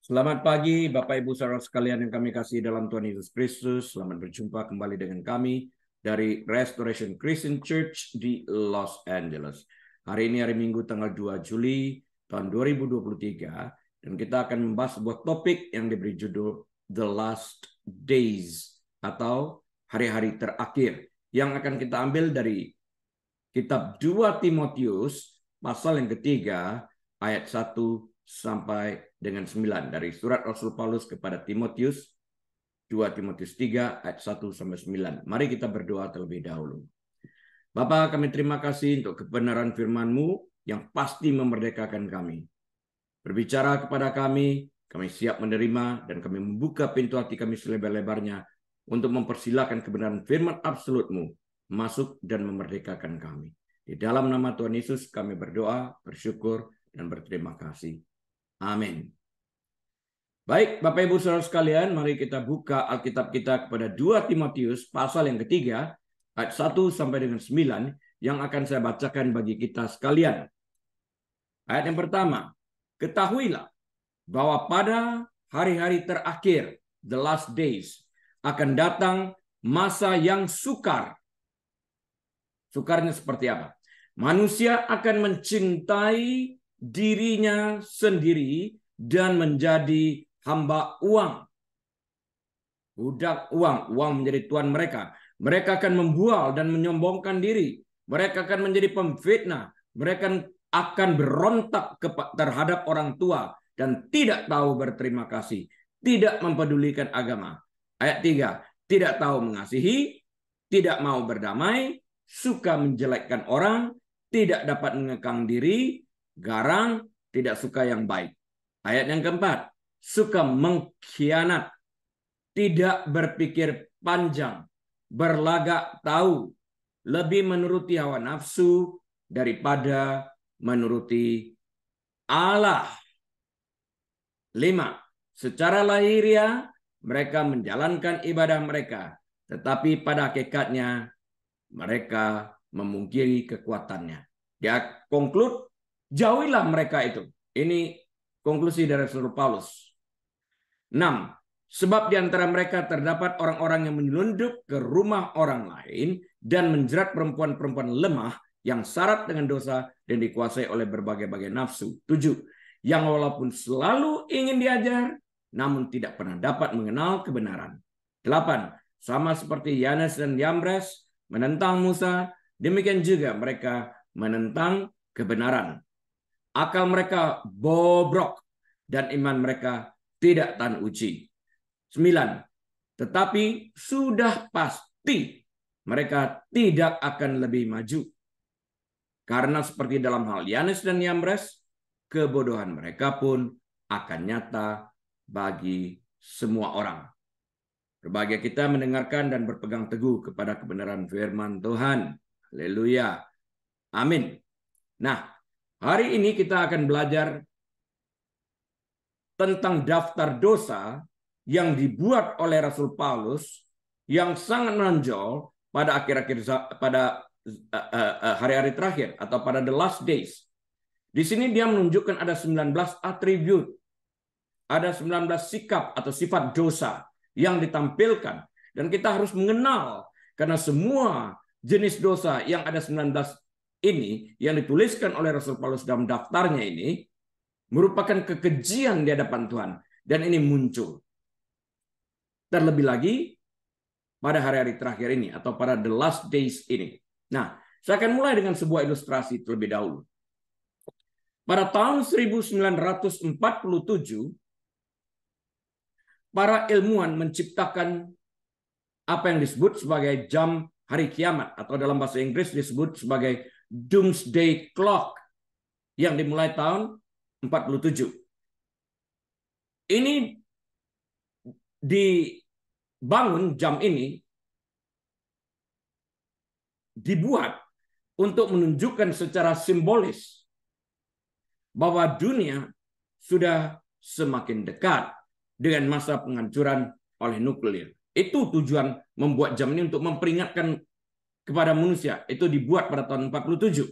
Selamat pagi Bapak Ibu Saudara sekalian yang kami kasih dalam Tuhan Yesus Kristus. Selamat berjumpa kembali dengan kami dari Restoration Christian Church di Los Angeles. Hari ini hari Minggu tanggal 2 Juli tahun 2023 dan kita akan membahas sebuah topik yang diberi judul The Last Days atau hari-hari terakhir yang akan kita ambil dari kitab 2 Timotius pasal yang ketiga ayat 1 sampai dengan 9 dari surat Rasul Paulus kepada Timotius, 2 Timotius 3 ayat 1 sampai 9. Mari kita berdoa terlebih dahulu. Bapa, kami terima kasih untuk kebenaran firman-Mu yang pasti memerdekakan kami. Berbicara kepada kami siap menerima dan kami membuka pintu hati kami selebar-lebarnya untuk mempersilahkan kebenaran firman absolut-Mu masuk dan memerdekakan kami. Di dalam nama Tuhan Yesus kami berdoa, bersyukur, dan berterima kasih. Amin. Baik, Bapak Ibu Saudara sekalian, mari kita buka Alkitab kita kepada 2 Timotius pasal yang ketiga, ayat 1 sampai dengan 9, yang akan saya bacakan bagi kita sekalian. Ayat yang pertama, ketahuilah bahwa pada hari-hari terakhir, the last days, akan datang masa yang sukar. Sukarnya seperti apa? Manusia akan mencintai dirinya sendiri dan menjadi hamba uang. Budak uang, uang menjadi tuan mereka. Mereka akan membual dan menyombongkan diri. Mereka akan menjadi pemfitnah. Mereka akan berontak terhadap orang tua dan tidak tahu berterima kasih. Tidak mempedulikan agama. Ayat 3, tidak tahu mengasihi, tidak mau berdamai, suka menjelekkan orang, tidak dapat mengekang diri, garang, tidak suka yang baik. Ayat yang keempat, suka mengkhianat, tidak berpikir panjang, berlagak tahu, lebih menuruti hawa nafsu daripada menuruti Allah. 5. Secara lahiriah mereka menjalankan ibadah mereka, tetapi pada hakikatnya mereka memungkiri kekuatannya. Dia conclude, jauhilah mereka itu. Ini konklusi dari Rasul Paulus. 6. Sebab di antara mereka terdapat orang-orang yang menyelundup ke rumah orang lain dan menjerat perempuan-perempuan lemah yang syarat dengan dosa dan dikuasai oleh berbagai-bagai nafsu. 7. Yang walaupun selalu ingin diajar, namun tidak pernah dapat mengenal kebenaran. 8. Sama seperti Yanes dan Yambres menentang Musa, demikian juga mereka menentang kebenaran. Akal mereka bobrok dan iman mereka tidak tahan uji. 9. Tetapi sudah pasti mereka tidak akan lebih maju. Karena seperti dalam hal Yanes dan Yambres, kebodohan mereka pun akan nyata bagi semua orang. Berbahagia kita mendengarkan dan berpegang teguh kepada kebenaran firman Tuhan. Haleluya. Amin. Nah, hari ini kita akan belajar tentang daftar dosa yang dibuat oleh Rasul Paulus yang sangat menonjol pada hari-hari terakhir atau pada the last days. Di sini dia menunjukkan ada 19 atribut, ada 19 sikap atau sifat dosa yang ditampilkan. Dan kita harus mengenal, karena semua jenis dosa yang ada 19 ini, yang dituliskan oleh Rasul Paulus dalam daftarnya ini, merupakan kekejian di hadapan Tuhan. Dan ini muncul. Terlebih lagi, pada hari-hari terakhir ini, atau pada the last days ini. Nah, saya akan mulai dengan sebuah ilustrasi terlebih dahulu. Pada tahun 1947, para ilmuwan menciptakan apa yang disebut sebagai jam hari kiamat, atau dalam bahasa Inggris disebut sebagai Doomsday Clock, yang dimulai tahun 47. Ini dibangun, jam ini dibuat untuk menunjukkan secara simbolis bahwa dunia sudah semakin dekat dengan masa penghancuran oleh nuklir. Itu tujuan membuat jam ini, untuk memperingatkan kepada manusia. Itu dibuat pada tahun 47.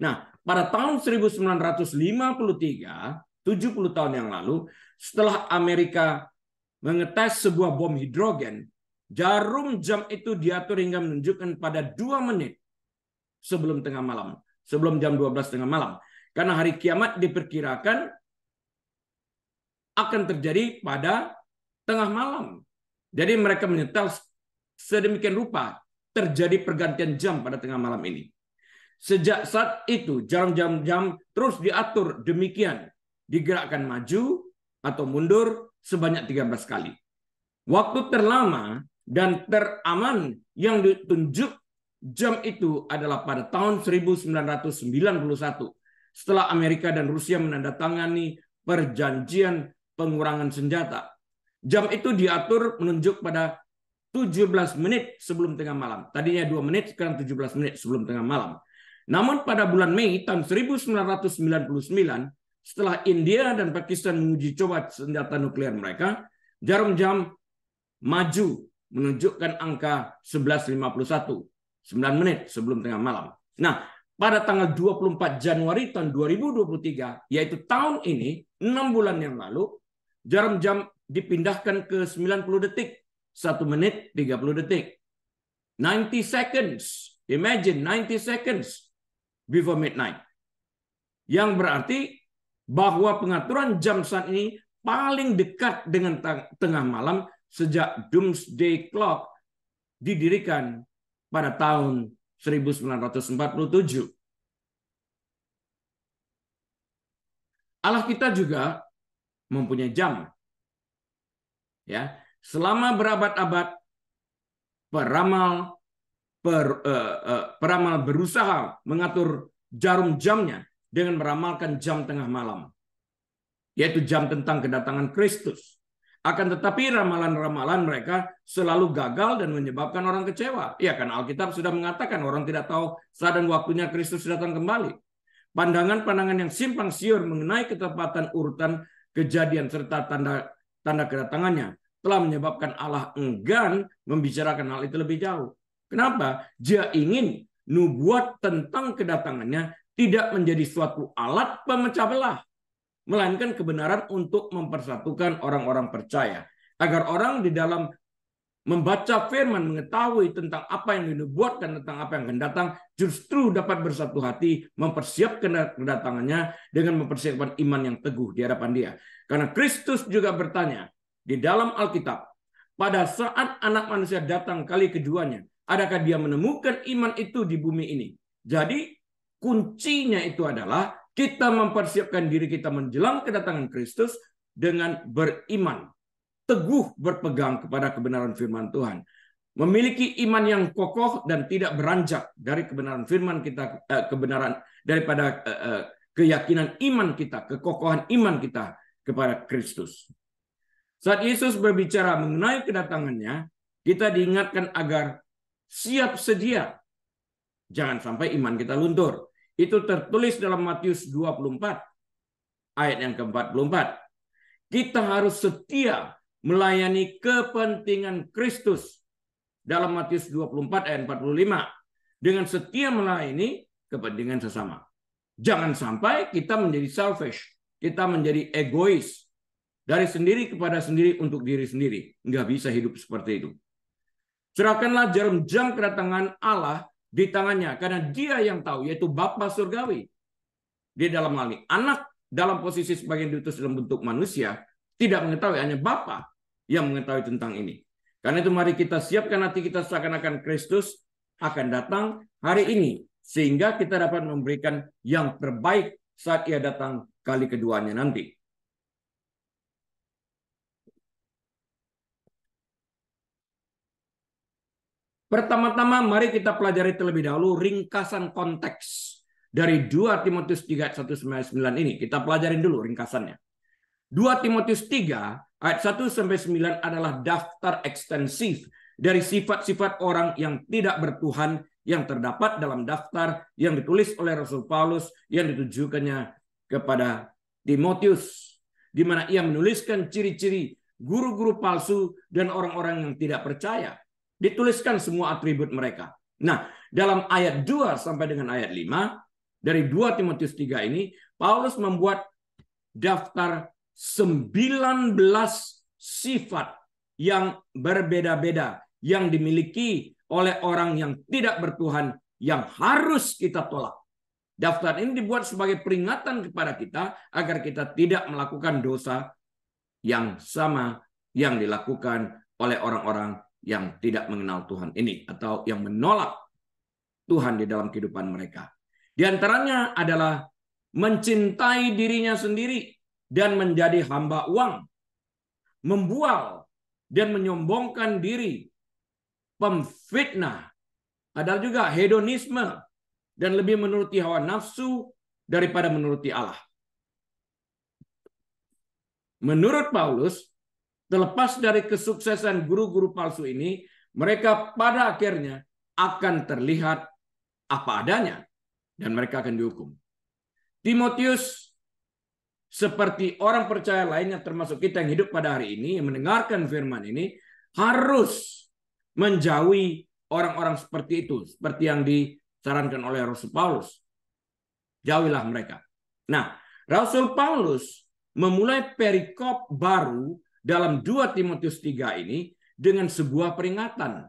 Nah, pada tahun 1953 70 tahun yang lalu, setelah Amerika mengetes sebuah bom hidrogen, jarum jam itu diatur hingga menunjukkan pada 2 menit sebelum tengah malam, sebelum jam 12 tengah malam. Karena hari kiamat diperkirakan akan terjadi pada tengah malam. Jadi mereka menyetel sedemikian rupa terjadi pergantian jam pada tengah malam ini. Sejak saat itu jam-jam terus diatur demikian, digerakkan maju atau mundur sebanyak 13 kali. Waktu terlama dan teraman yang ditunjuk jam itu adalah pada tahun 1991 setelah Amerika dan Rusia menandatangani perjanjian pengurangan senjata. Jam itu diatur menunjuk pada 17 menit sebelum tengah malam. Tadinya 2 menit, sekarang 17 menit sebelum tengah malam. Namun pada bulan Mei tahun 1999, setelah India dan Pakistan menguji coba senjata nuklir mereka, jarum jam maju menunjukkan angka 11.51, 9 menit sebelum tengah malam. Nah, pada tanggal 24 Januari tahun 2023, yaitu tahun ini, 6 bulan yang lalu, jarum jam dipindahkan ke 90 detik, 1 menit 30 detik. 90 seconds, imagine 90 seconds before midnight. Yang berarti bahwa pengaturan jam saat ini paling dekat dengan tengah malam sejak Doomsday Clock didirikan pada tahun 1947. Allah kita juga mempunyai jam. Ya, selama berabad-abad peramal berusaha mengatur jarum jamnya dengan meramalkan jam tengah malam, yaitu jam tentang kedatangan Kristus. Akan tetapi ramalan-ramalan mereka selalu gagal dan menyebabkan orang kecewa. Ya kan, Alkitab sudah mengatakan orang tidak tahu saat dan waktunya Kristus datang kembali. Pandangan-pandangan yang simpang siur mengenai ketepatan urutan kejadian serta tanda kedatangannya telah menyebabkan Allah enggan membicarakan hal itu lebih jauh. Kenapa? Dia ingin nubuat tentang kedatangannya tidak menjadi suatu alat pemecah belah, melainkan kebenaran untuk mempersatukan orang-orang percaya. Agar orang di dalam membaca firman mengetahui tentang apa yang dinubuatkan tentang apa yang akan datang, justru dapat bersatu hati mempersiapkan kedatangannya dengan mempersiapkan iman yang teguh di hadapan Dia. Karena Kristus juga bertanya di dalam Alkitab, pada saat anak manusia datang kali keduanya, adakah Dia menemukan iman itu di bumi ini? Jadi kuncinya itu adalah kita mempersiapkan diri kita menjelang kedatangan Kristus dengan beriman, teguh berpegang kepada kebenaran firman Tuhan, memiliki iman yang kokoh dan tidak beranjak dari kebenaran firman kita, kebenaran daripada keyakinan iman kita, kekokohan iman kita kepada Kristus. Saat Yesus berbicara mengenai kedatangannya, kita diingatkan agar siap sedia. Jangan sampai iman kita luntur. Itu tertulis dalam Matius 24, ayat yang ke-44. Kita harus setia melayani kepentingan Kristus. Dalam Matius 24, ayat 45. Dengan setia melayani kepentingan sesama. Jangan sampai kita menjadi selfish. Kita menjadi egois. Dari sendiri kepada sendiri untuk diri sendiri. Nggak bisa hidup seperti itu. Serahkanlah jarum jam kedatangan Allah di tangannya, karena Dia yang tahu, yaitu Bapa Surgawi. Di dalam hal ini, anak dalam posisi sebagai diutus dalam bentuk manusia tidak mengetahui, hanya Bapa yang mengetahui tentang ini. Karena itu mari kita siapkan hati kita seakan-akan Kristus akan datang hari ini, sehingga kita dapat memberikan yang terbaik saat Ia datang kali keduanya nanti. Pertama-tama mari kita pelajari terlebih dahulu ringkasan konteks dari 2 Timotius 3 ayat 1-9 ini. Kita pelajarin dulu ringkasannya. 2 Timotius 3 ayat 1-9 adalah daftar ekstensif dari sifat-sifat orang yang tidak bertuhan yang terdapat dalam daftar yang ditulis oleh Rasul Paulus yang ditujukannya kepada Timotius, di mana ia menuliskan ciri-ciri guru-guru palsu dan orang-orang yang tidak percaya. Dituliskan semua atribut mereka. Nah, dalam ayat 2 sampai dengan ayat 5 dari 2 Timotius 3 ini, Paulus membuat daftar 19 sifat yang berbeda-beda yang dimiliki oleh orang yang tidak bertuhan yang harus kita tolak. Daftar ini dibuat sebagai peringatan kepada kita agar kita tidak melakukan dosa yang sama yang dilakukan oleh orang-orang yang tidak mengenal Tuhan ini atau yang menolak Tuhan di dalam kehidupan mereka. Di antaranya adalah mencintai dirinya sendiri dan menjadi hamba uang, membual dan menyombongkan diri, pemfitnah, ada juga hedonisme dan lebih menuruti hawa nafsu daripada menuruti Allah. Menurut Paulus, terlepas dari kesuksesan guru-guru palsu ini, mereka pada akhirnya akan terlihat apa adanya dan mereka akan dihukum. Timotius seperti orang percaya lainnya termasuk kita yang hidup pada hari ini yang mendengarkan firman ini harus menjauhi orang-orang seperti itu, seperti yang disarankan oleh Rasul Paulus. Jauhilah mereka. Nah, Rasul Paulus memulai perikop baru dalam 2 Timotius 3 ini dengan sebuah peringatan.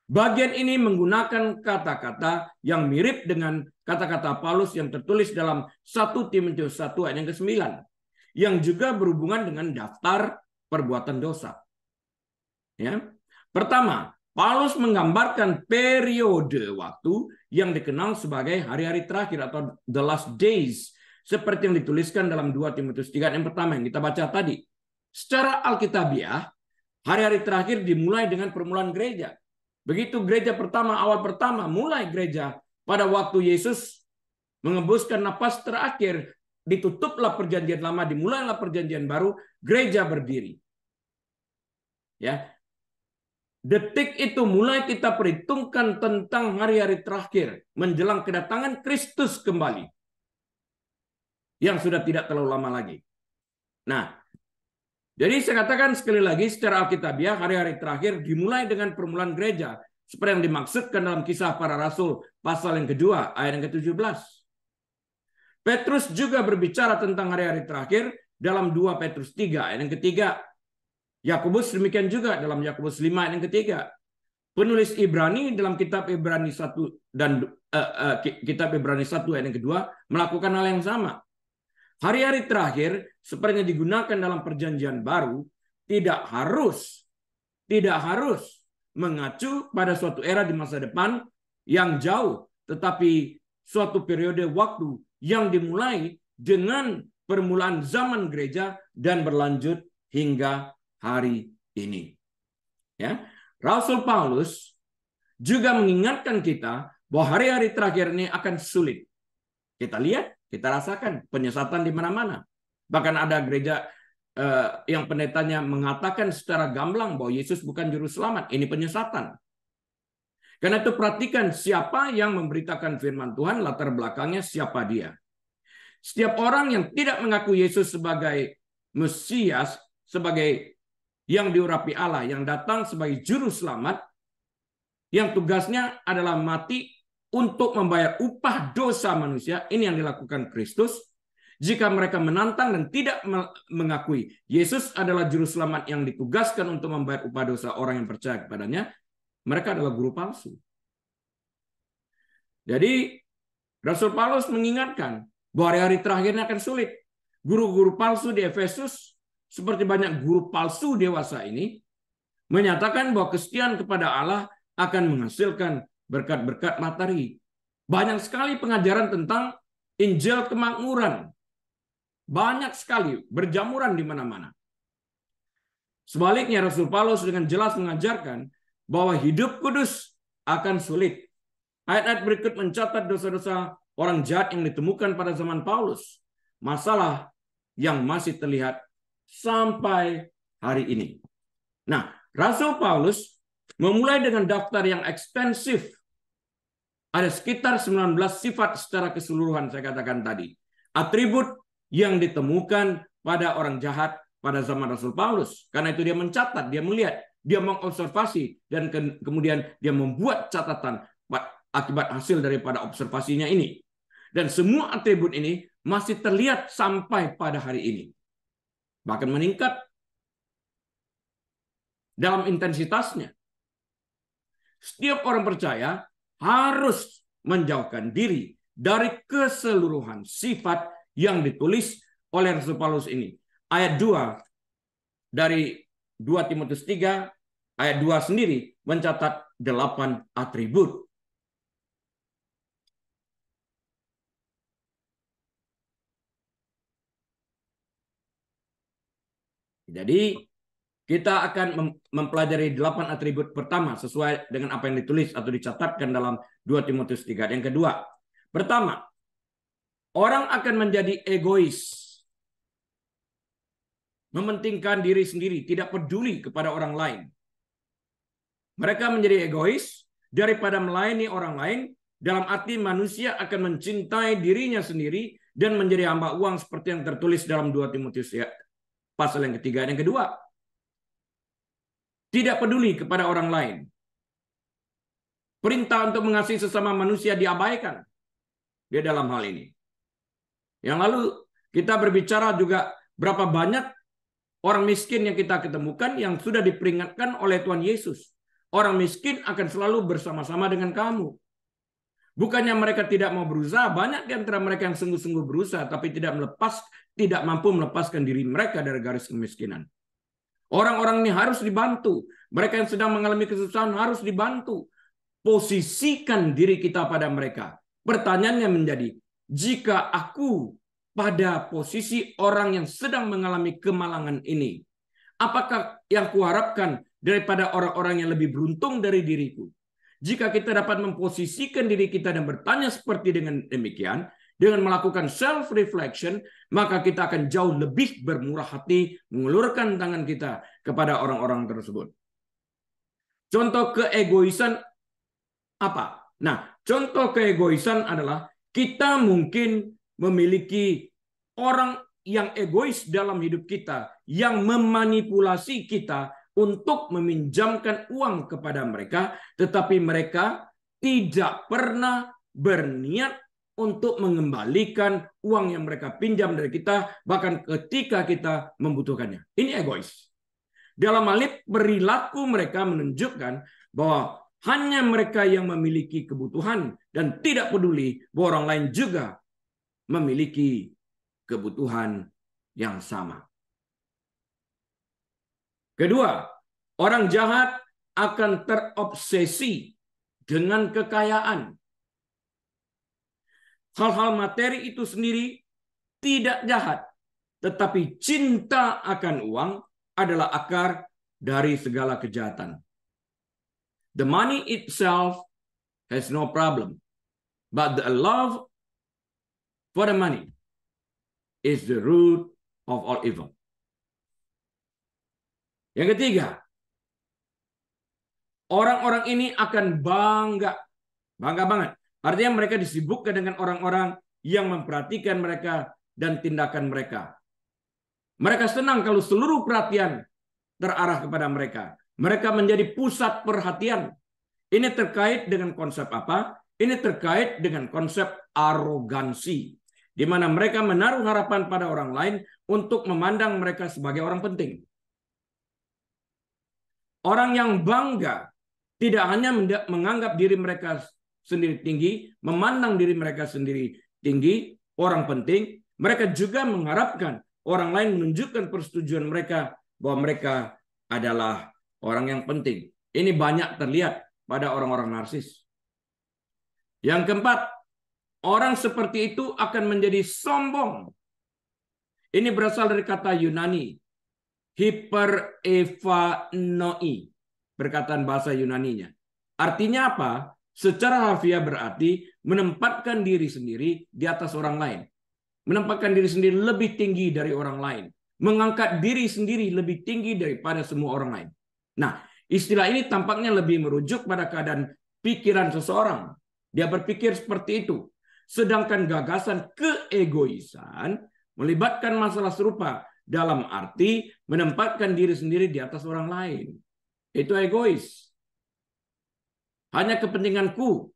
Bagian ini menggunakan kata-kata yang mirip dengan kata-kata Paulus yang tertulis dalam 1 Timotius 1 ayat yang ke-9 yang juga berhubungan dengan daftar perbuatan dosa. Ya. Pertama, Paulus menggambarkan periode waktu yang dikenal sebagai hari-hari terakhir atau the last days seperti yang dituliskan dalam 2 Timotius 3 yang pertama yang kita baca tadi. Secara alkitabiah, hari-hari terakhir dimulai dengan permulaan gereja. Begitu gereja pertama, awal pertama, mulai gereja pada waktu Yesus mengembuskan napas terakhir, ditutuplah perjanjian lama, dimulailah perjanjian baru, gereja berdiri. Ya. Detik itu mulai kita perhitungkan tentang hari-hari terakhir menjelang kedatangan Kristus kembali. Yang sudah tidak terlalu lama lagi. Nah, jadi saya katakan sekali lagi secara alkitabiah hari-hari terakhir dimulai dengan permulaan gereja seperti yang dimaksudkan dalam Kisah Para Rasul pasal yang kedua ayat yang ke-17. Petrus juga berbicara tentang hari-hari terakhir dalam 2 Petrus 3 ayat yang ketiga. Yakobus demikian juga dalam Yakobus 5 ayat yang ketiga. Penulis Ibrani dalam kitab Ibrani 1 dan kitab Ibrani 1 ayat yang kedua melakukan hal yang sama. Hari-hari terakhir seperti yang digunakan dalam perjanjian baru tidak harus mengacu pada suatu era di masa depan yang jauh, tetapi suatu periode waktu yang dimulai dengan permulaan zaman gereja dan berlanjut hingga hari ini. Ya, Rasul Paulus juga mengingatkan kita bahwa hari-hari terakhir ini akan sulit. Kita lihat, kita rasakan penyesatan di mana-mana. Bahkan ada gereja yang pendetanya mengatakan secara gamblang bahwa Yesus bukan juru selamat. Ini penyesatan. Karena itu perhatikan siapa yang memberitakan firman Tuhan, latar belakangnya siapa dia. Setiap orang yang tidak mengaku Yesus sebagai Mesias, sebagai yang diurapi Allah, yang datang sebagai juru selamat, yang tugasnya adalah mati untuk membayar upah dosa manusia, ini yang dilakukan Kristus. Jika mereka menantang dan tidak mengakui Yesus adalah juru selamat yang ditugaskan untuk membayar upah dosa orang yang percaya kepadanya, mereka adalah guru palsu. Jadi Rasul Paulus mengingatkan bahwa hari-hari terakhirnya akan sulit. Guru-guru palsu di Efesus, seperti banyak guru palsu dewasa ini, menyatakan bahwa kesetiaan kepada Allah akan menghasilkan berkat-berkat materi. Banyak sekali pengajaran tentang Injil kemakmuran. Banyak sekali berjamuran di mana-mana. Sebaliknya Rasul Paulus dengan jelas mengajarkan bahwa hidup kudus akan sulit. Ayat-ayat berikut mencatat dosa-dosa orang jahat yang ditemukan pada zaman Paulus. Masalah yang masih terlihat sampai hari ini. Nah, Rasul Paulus memulai dengan daftar yang ekstensif. Ada sekitar 19 sifat secara keseluruhan saya katakan tadi. Atribut yang ditemukan pada orang jahat pada zaman Rasul Paulus. Karena itu dia mencatat, dia melihat, dia mengobservasi, dan kemudian dia membuat catatan akibat hasil daripada observasinya ini. Dan semua atribut ini masih terlihat sampai pada hari ini. Bahkan meningkat dalam intensitasnya. Setiap orang percaya harus menjauhkan diri dari keseluruhan sifat yang ditulis oleh Rasul Paulus ini. Ayat 2 dari 2 Timotius 3, ayat 2 sendiri mencatat 8 atribut. Jadi kita akan mempelajari 8 atribut pertama sesuai dengan apa yang ditulis atau dicatatkan dalam 2 Timotius 3. Yang kedua, pertama, orang akan menjadi egois. Mementingkan diri sendiri, tidak peduli kepada orang lain. Mereka menjadi egois daripada melayani orang lain, dalam arti manusia akan mencintai dirinya sendiri dan menjadi hamba uang seperti yang tertulis dalam 2 Timotius pasal yang ketiga. Yang kedua, tidak peduli kepada orang lain. Perintah untuk mengasihi sesama manusia diabaikan di dalam hal ini. Yang lalu kita berbicara juga berapa banyak orang miskin yang kita ketemukan yang sudah diperingatkan oleh Tuhan Yesus. Orang miskin akan selalu bersama-sama dengan kamu. Bukannya mereka tidak mau berusaha, banyak di antara mereka yang sungguh-sungguh berusaha, tapi tidak mampu melepaskan diri mereka dari garis kemiskinan. Orang-orang ini harus dibantu. Mereka yang sedang mengalami kesusahan harus dibantu. Posisikan diri kita pada mereka. Pertanyaannya menjadi, jika aku pada posisi orang yang sedang mengalami kemalangan ini, apakah yang kuharapkan daripada orang-orang yang lebih beruntung dari diriku? Jika kita dapat memposisikan diri kita dan bertanya seperti dengan demikian, dengan melakukan self-reflection, maka kita akan jauh lebih bermurah hati mengulurkan tangan kita kepada orang-orang tersebut. Contoh keegoisan apa? Nah, contoh keegoisan adalah kita mungkin memiliki orang yang egois dalam hidup kita, yang memanipulasi kita untuk meminjamkan uang kepada mereka, tetapi mereka tidak pernah berniat untuk mengembalikan uang yang mereka pinjam dari kita, bahkan ketika kita membutuhkannya. Ini egois. Dalam hal ini, perilaku mereka menunjukkan bahwa hanya mereka yang memiliki kebutuhan dan tidak peduli bahwa orang lain juga memiliki kebutuhan yang sama. Kedua, orang jahat akan terobsesi dengan kekayaan. Hal-hal materi itu sendiri tidak jahat, tetapi cinta akan uang adalah akar dari segala kejahatan. The money itself has no problem, but the love for the money is the root of all evil. Yang ketiga, orang-orang ini akan bangga banget. Artinya mereka disibukkan dengan orang-orang yang memperhatikan mereka dan tindakan mereka. Mereka senang kalau seluruh perhatian terarah kepada mereka. Mereka menjadi pusat perhatian. Ini terkait dengan konsep apa? Ini terkait dengan konsep arogansi, di mana mereka menaruh harapan pada orang lain untuk memandang mereka sebagai orang penting. Orang yang bangga tidak hanya menganggap diri mereka sendiri tinggi, memandang diri mereka sendiri tinggi, orang penting, mereka juga mengharapkan orang lain menunjukkan persetujuan mereka bahwa mereka adalah orang yang penting. Ini banyak terlihat pada orang-orang narsis. Yang keempat, orang seperti itu akan menjadi sombong. Ini berasal dari kata Yunani, hyperevanoi, perkataan bahasa Yunaninya. Artinya apa? Secara harfiah berarti menempatkan diri sendiri di atas orang lain. Menempatkan diri sendiri lebih tinggi dari orang lain. Mengangkat diri sendiri lebih tinggi daripada semua orang lain. Nah, istilah ini tampaknya lebih merujuk pada keadaan pikiran seseorang. Dia berpikir seperti itu. Sedangkan gagasan keegoisan melibatkan masalah serupa dalam arti menempatkan diri sendiri di atas orang lain. Itu egois. Hanya kepentinganku.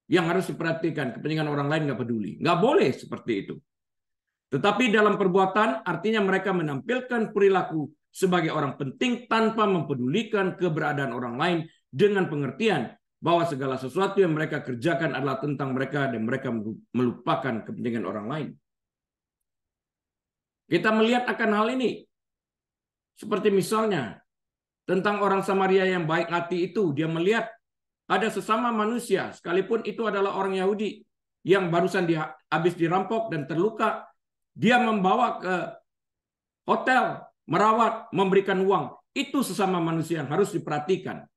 yang harus diperhatikan. Kepentingan orang lain nggak peduli. Nggak boleh seperti itu. Tetapi dalam perbuatan artinya mereka menampilkan perilaku sebagai orang penting tanpa mempedulikan keberadaan orang lain dengan pengertian bahwa segala sesuatu yang mereka kerjakan adalah tentang mereka dan mereka melupakan kepentingan orang lain. Kita melihat akan hal ini. Seperti misalnya tentang orang Samaria yang baik hati itu, dia melihat ada sesama manusia, sekalipun itu adalah orang Yahudi yang barusan habis dirampok dan terluka, dia membawa ke hotel, merawat, memberikan uang. Itu sesama manusia yang harus diperhatikan.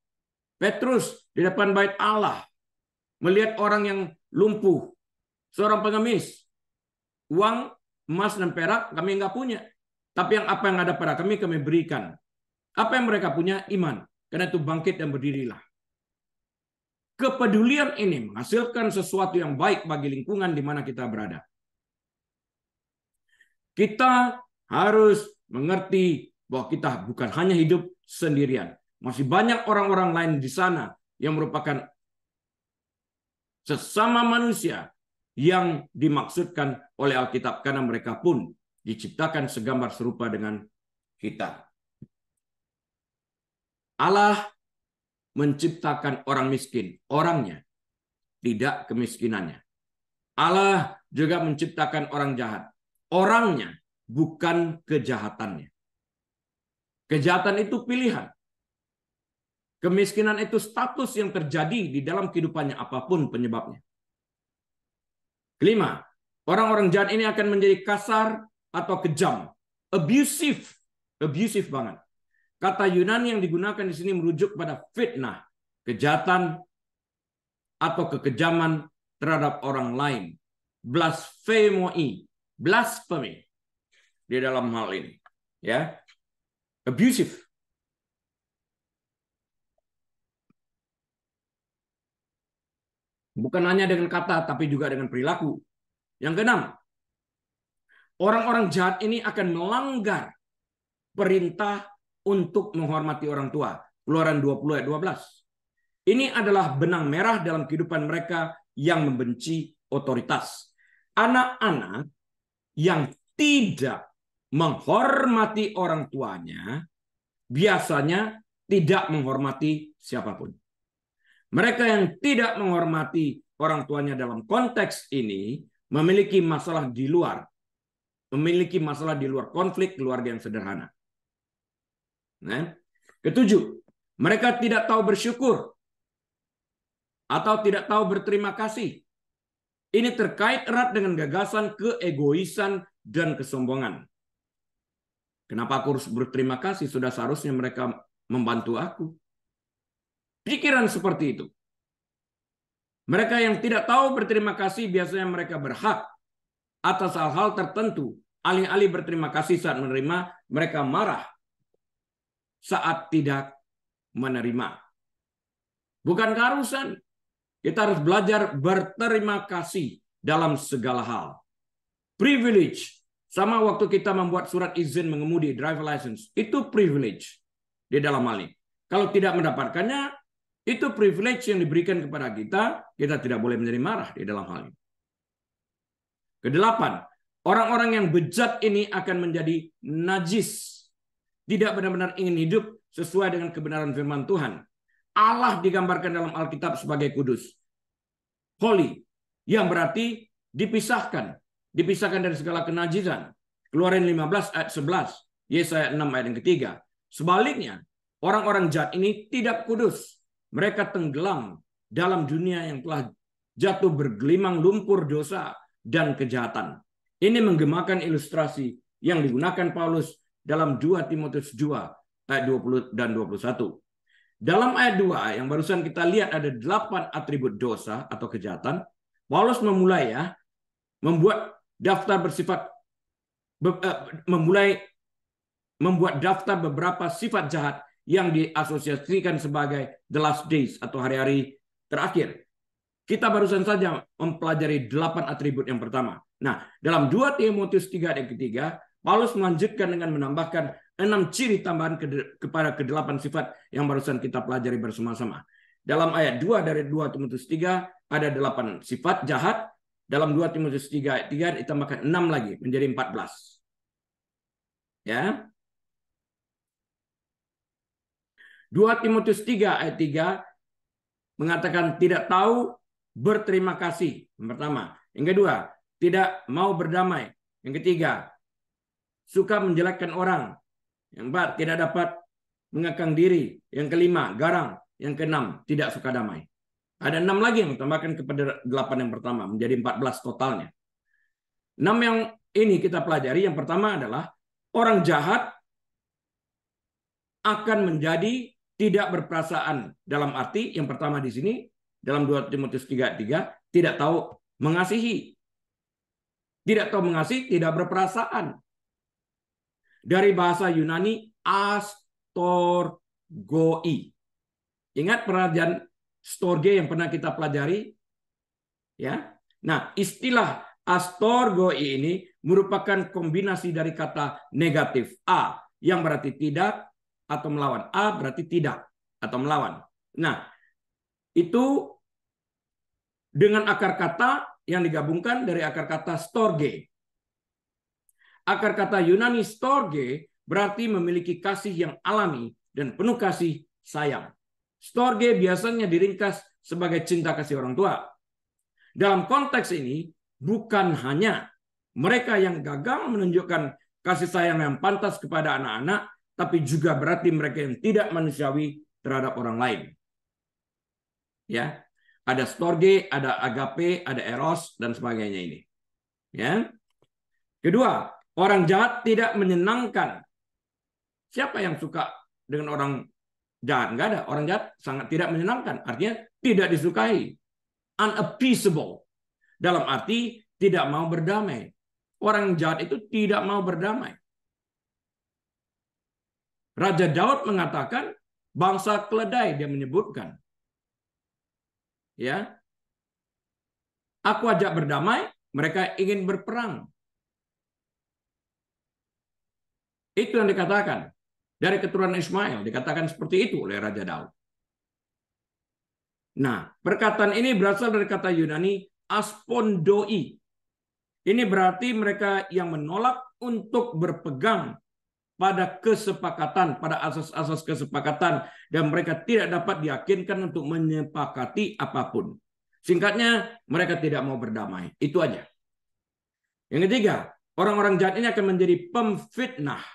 Petrus di depan bait Allah melihat orang yang lumpuh, seorang pengemis, uang, emas dan perak kami nggak punya, tapi apa yang ada pada kami berikan. Apa yang mereka punya? Iman. Karena itu bangkit dan berdirilah. Kepedulian ini menghasilkan sesuatu yang baik bagi lingkungan di mana kita berada. Kita harus mengerti bahwa kita bukan hanya hidup sendirian. Masih banyak orang-orang lain di sana yang merupakan sesama manusia yang dimaksudkan oleh Alkitab karena mereka pun diciptakan segambar serupa dengan kita. Allah menciptakan orang miskin, orangnya, tidak kemiskinannya. Allah juga menciptakan orang jahat, orangnya, bukan kejahatannya. Kejahatan itu pilihan. Kemiskinan itu status yang terjadi di dalam kehidupannya apapun penyebabnya. Kelima, orang-orang jahat ini akan menjadi kasar atau kejam, abusive banget. Kata Yunani yang digunakan di sini merujuk pada fitnah, kejahatan atau kekejaman terhadap orang lain. Blasphemy di dalam hal ini, ya. Abusive. Bukan hanya dengan kata tapi juga dengan perilaku. Yang keenam, orang-orang jahat ini akan melanggar perintah untuk menghormati orang tua. Keluaran 20 ayat 12. Ini adalah benang merah dalam kehidupan mereka yang membenci otoritas. Anak-anak yang tidak menghormati orang tuanya biasanya tidak menghormati siapapun. Mereka yang tidak menghormati orang tuanya dalam konteks ini memiliki masalah di luar konflik keluarga yang sederhana. Nah, ketujuh, mereka tidak tahu bersyukur atau tidak tahu berterima kasih. Ini terkait erat dengan gagasan keegoisan dan kesombongan. Kenapa aku harus berterima kasih? Sudah seharusnya mereka membantu aku. Pikiran seperti itu. Mereka yang tidak tahu berterima kasih biasanya mereka berhak atas hal-hal tertentu. Alih-alih berterima kasih saat menerima, mereka marah saat tidak menerima. Bukan keharusan. Kita harus belajar berterima kasih dalam segala hal. Privilege. Sama waktu kita membuat surat izin mengemudi, driver license. Itu privilege di dalam hal ini. Kalau tidak mendapatkannya, itu privilege yang diberikan kepada kita. Kita tidak boleh menjadi marah di dalam hal ini. Kedelapan, orang-orang yang bejat ini akan menjadi najis. Tidak benar-benar ingin hidup sesuai dengan kebenaran firman Tuhan. Allah digambarkan dalam Alkitab sebagai kudus. Holy. Yang berarti dipisahkan. Dipisahkan dari segala kenajisan. Keluaran 15 ayat 11. Yesaya 6 ayat yang ketiga. Sebaliknya, orang-orang jahat ini tidak kudus. Mereka tenggelam dalam dunia yang telah jatuh bergelimang lumpur dosa dan kejahatan. Ini menggemakan ilustrasi yang digunakan Paulus dalam 2 Timotius 2 ayat 20 dan 21. Dalam ayat 2 yang barusan kita lihat ada 8 atribut dosa atau kejahatan. Paulus memulai membuat daftar membuat daftar beberapa sifat jahat yang diasosiasikan sebagai the last days atau hari-hari terakhir. Kita barusan saja mempelajari 8 atribut yang pertama. Nah, dalam 2 Timotius 3 ayat ketiga, Paulus melanjutkan dengan menambahkan 6 ciri tambahan kepada ke-8 sifat yang barusan kita pelajari bersama-sama. Dalam ayat 2 dari 2 Timotius 3 ada 8 sifat jahat. Dalam 2 Timotius 3 ayat 3 ditambahkan 6 lagi menjadi 14. Ya. 2 Timotius 3 ayat 3 mengatakan tidak tahu berterima kasih. Yang pertama. Yang kedua, tidak mau berdamai. Yang ketiga, suka menjelekkan orang. Yang keempat, tidak dapat mengekang diri. Yang kelima, garang. Yang keenam, tidak suka damai. Ada 6 lagi yang ditambahkan kepada 8 yang pertama, menjadi 14 totalnya. 6 yang ini kita pelajari. Yang pertama adalah orang jahat akan menjadi tidak berperasaan. Dalam arti yang pertama di sini, dalam 2 Timotius 3:3, tidak tahu mengasihi. Tidak tahu mengasihi, tidak berperasaan. Dari bahasa Yunani, astorgoi. Ingat perjanjian storge yang pernah kita pelajari? Ya. Nah, istilah astorgoi ini merupakan kombinasi dari kata negatif a yang berarti tidak atau melawan. A berarti tidak atau melawan. Nah, itu dengan akar kata yang digabungkan dari akar kata storge. Akar kata Yunani storge berarti memiliki kasih yang alami dan penuh kasih sayang. Storge biasanya diringkas sebagai cinta kasih orang tua. Dalam konteks ini, bukan hanya mereka yang gagal menunjukkan kasih sayang yang pantas kepada anak-anak, tapi juga berarti mereka yang tidak manusiawi terhadap orang lain. Ya, ada storge, ada agape, ada eros dan sebagainya ini. Ya. Kedua, orang jahat tidak menyenangkan. Siapa yang suka dengan orang jahat? Enggak ada. Orang jahat sangat tidak menyenangkan. Artinya tidak disukai. Unappeasable. Dalam arti tidak mau berdamai. Orang jahat itu tidak mau berdamai. Raja Daud mengatakan bangsa keledai, dia menyebutkan. Ya. Aku ajak berdamai, mereka ingin berperang. Itu yang dikatakan. Dari keturunan Ismail dikatakan seperti itu oleh Raja Daud. Nah, perkataan ini berasal dari kata Yunani aspondoi. Ini berarti mereka yang menolak untuk berpegang pada kesepakatan, pada asas-asas kesepakatan, dan mereka tidak dapat diyakinkan untuk menyepakati apapun. Singkatnya, mereka tidak mau berdamai. Itu aja. Yang ketiga, orang-orang jahat ini akan menjadi pemfitnah.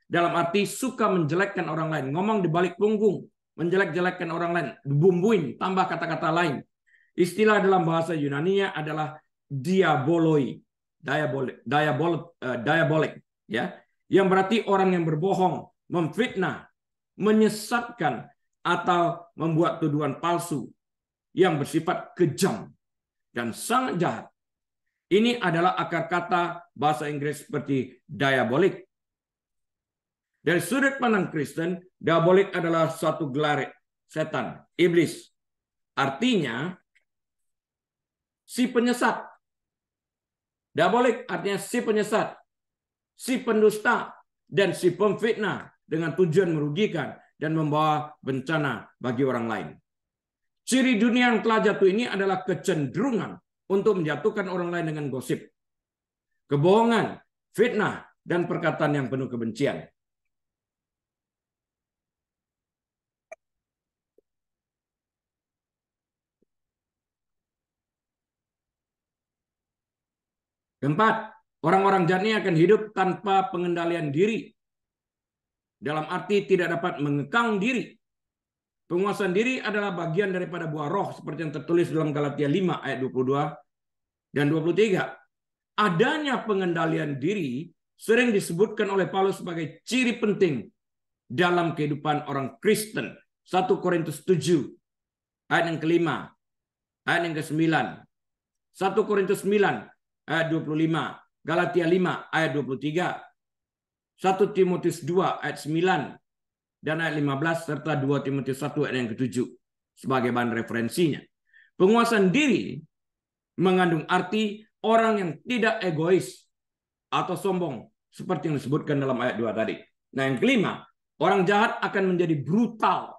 Dalam arti suka menjelekkan orang lain. Ngomong di balik punggung. Menjelek-jelekkan orang lain. Dibumbuin, tambah kata-kata lain. Istilah dalam bahasa Yunani-nya adalah diaboloi. Diabolik. Ya. Yang berarti orang yang berbohong, memfitnah, menyesatkan, atau membuat tuduhan palsu yang bersifat kejam dan sangat jahat. Ini adalah akar kata bahasa Inggris seperti diabolik. Dari sudut pandang Kristen, diabolik adalah suatu gelar setan, iblis. Artinya, si penyesat. Diabolik artinya si penyesat, si pendusta, dan si pemfitnah dengan tujuan merugikan dan membawa bencana bagi orang lain. Ciri dunia yang telah jatuh ini adalah kecenderungan untuk menjatuhkan orang lain dengan gosip, kebohongan, fitnah, dan perkataan yang penuh kebencian. Keempat, orang-orang jahat ini akan hidup tanpa pengendalian diri. Dalam arti tidak dapat mengekang diri. Penguasaan diri adalah bagian daripada buah roh seperti yang tertulis dalam Galatia 5 ayat 22 dan 23. Adanya pengendalian diri sering disebutkan oleh Paulus sebagai ciri penting dalam kehidupan orang Kristen. 1 Korintus 7 ayat yang kelima, ayat yang ke-9. 1 Korintus 9 ayat 25, Galatia 5 ayat 23, 1 Timotius 2 ayat 9 dan ayat 15 serta 2 Timotius 1 ayat yang ke-7 sebagai bahan referensinya. Penguasaan diri mengandung arti orang yang tidak egois atau sombong seperti yang disebutkan dalam ayat 2 tadi. Nah, yang kelima, orang jahat akan menjadi brutal.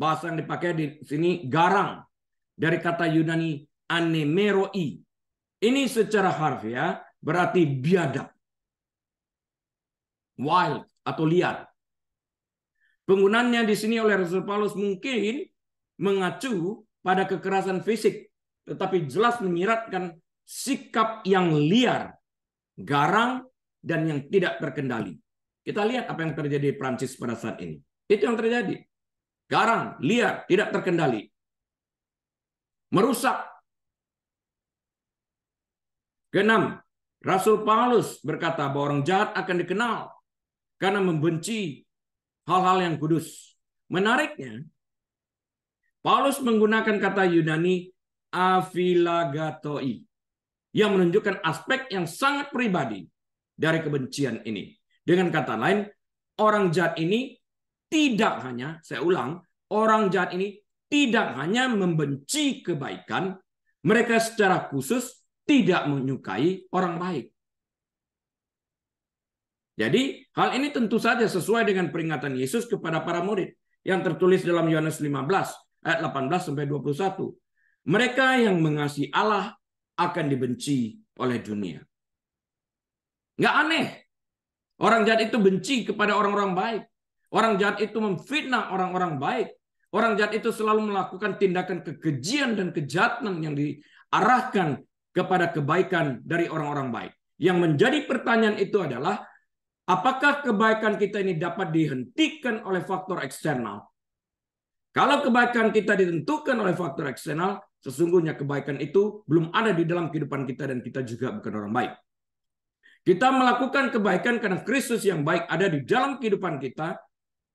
Bahasa yang dipakai di sini garang, dari kata Yunani anemeroi. Ini secara harfiah berarti biadab, wild atau liar. Penggunaannya di sini oleh Rasul Paulus mungkin mengacu pada kekerasan fisik, tetapi jelas menyiratkan sikap yang liar, garang, dan yang tidak terkendali. Kita lihat apa yang terjadi di Prancis pada saat ini. Itu yang terjadi. Garang, liar, tidak terkendali. Merusak. Keenam, Rasul Paulus berkata bahwa orang jahat akan dikenal karena membenci hal-hal yang kudus. Menariknya, Paulus menggunakan kata Yunani aphilagatoi yang menunjukkan aspek yang sangat pribadi dari kebencian ini. Dengan kata lain, orang jahat ini tidak hanya, saya ulang, orang jahat ini tidak hanya membenci kebaikan, mereka secara khusus tidak menyukai orang baik. Jadi, hal ini tentu saja sesuai dengan peringatan Yesus kepada para murid yang tertulis dalam Yohanes 15 ayat 18 sampai 21. Mereka yang mengasihi Allah akan dibenci oleh dunia. Nggak aneh. Orang jahat itu benci kepada orang-orang baik. Orang jahat itu memfitnah orang-orang baik. Orang jahat itu selalu melakukan tindakan kekejian dan kejahatan yang diarahkan kepada kebaikan dari orang-orang baik. Yang menjadi pertanyaan itu adalah, apakah kebaikan kita ini dapat dihentikan oleh faktor eksternal? Kalau kebaikan kita ditentukan oleh faktor eksternal, sesungguhnya kebaikan itu belum ada di dalam kehidupan kita dan kita juga bukan orang baik. Kita melakukan kebaikan karena Kristus yang baik ada di dalam kehidupan kita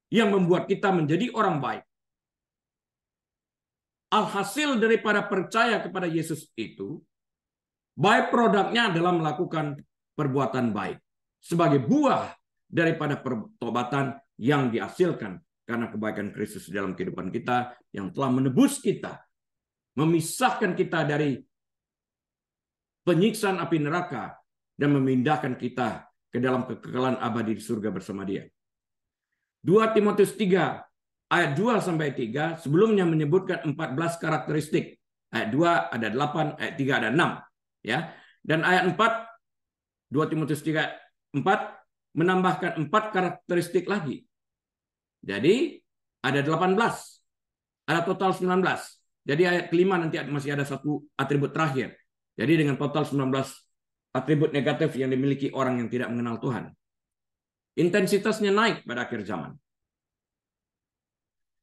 yang membuat kita menjadi orang baik. Alhasil daripada percaya kepada Yesus itu, byproduct-nya adalah melakukan perbuatan baik. Sebagai buah daripada pertobatan yang dihasilkan karena kebaikan Kristus dalam kehidupan kita yang telah menebus kita, memisahkan kita dari penyiksaan api neraka dan memindahkan kita ke dalam kekekalan abadi di surga bersama Dia. 2 Timotius 3 ayat 2 sampai 3 sebelumnya menyebutkan 14 karakteristik. Ayat 2 ada 8, ayat 3 ada 6, ya. Dan ayat 4 2 Timotius 3 4 menambahkan 4 karakteristik lagi. Jadi ada 18. Ada total 19. Jadi ayat kelima nanti masih ada satu atribut terakhir. Jadi dengan total 19 atribut negatif yang dimiliki orang yang tidak mengenal Tuhan. Intensitasnya naik pada akhir zaman.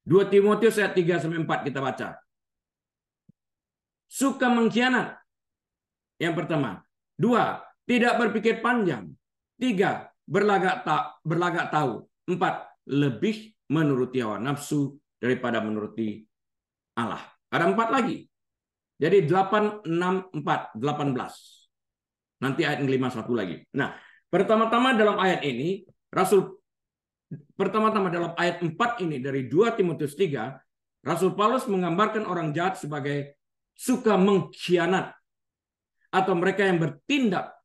2 Timotius ayat 3 sampai 4 kita baca. Suka mengkhianat. Yang pertama. 2, tidak berpikir panjang. 3, berlagak tahu. 4, lebih menuruti hawa nafsu daripada menuruti Allah. Ada 4 lagi. Jadi 8, 6, 4, 18. Nanti ayat 5 satu lagi. Nah, pertama-tama dalam ayat ini, dalam ayat 4 ini dari 2 Timotius 3, Rasul Paulus menggambarkan orang jahat sebagai suka mengkhianat atau mereka yang bertindak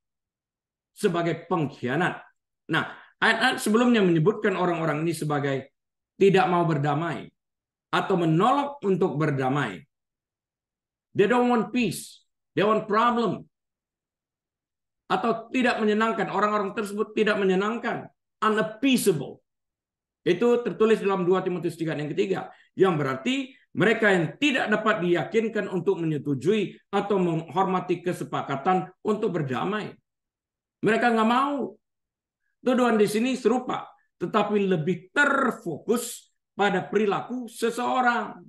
sebagai pengkhianat. Nah, ayat-ayat sebelumnya menyebutkan orang-orang ini sebagai tidak mau berdamai atau menolak untuk berdamai. They don't want peace, they want problem. Atau tidak menyenangkan, orang-orang tersebut tidak menyenangkan, unappeasable. Itu tertulis dalam 2 Timotius 3 yang ketiga, yang berarti mereka yang tidak dapat diyakinkan untuk menyetujui atau menghormati kesepakatan untuk berdamai. Mereka nggak mau. Tuduhan di sini serupa, tetapi lebih terfokus pada perilaku seseorang.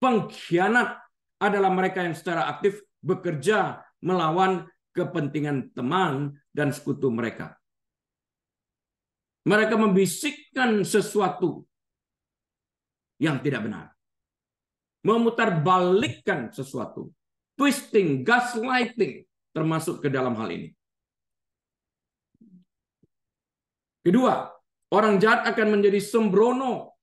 Pengkhianat adalah mereka yang secara aktif bekerja melawan kepentingan teman dan sekutu mereka. Mereka membisikkan sesuatu yang tidak benar. Memutarbalikkan sesuatu. Twisting, gaslighting termasuk ke dalam hal ini. Kedua, orang jahat akan menjadi sembrono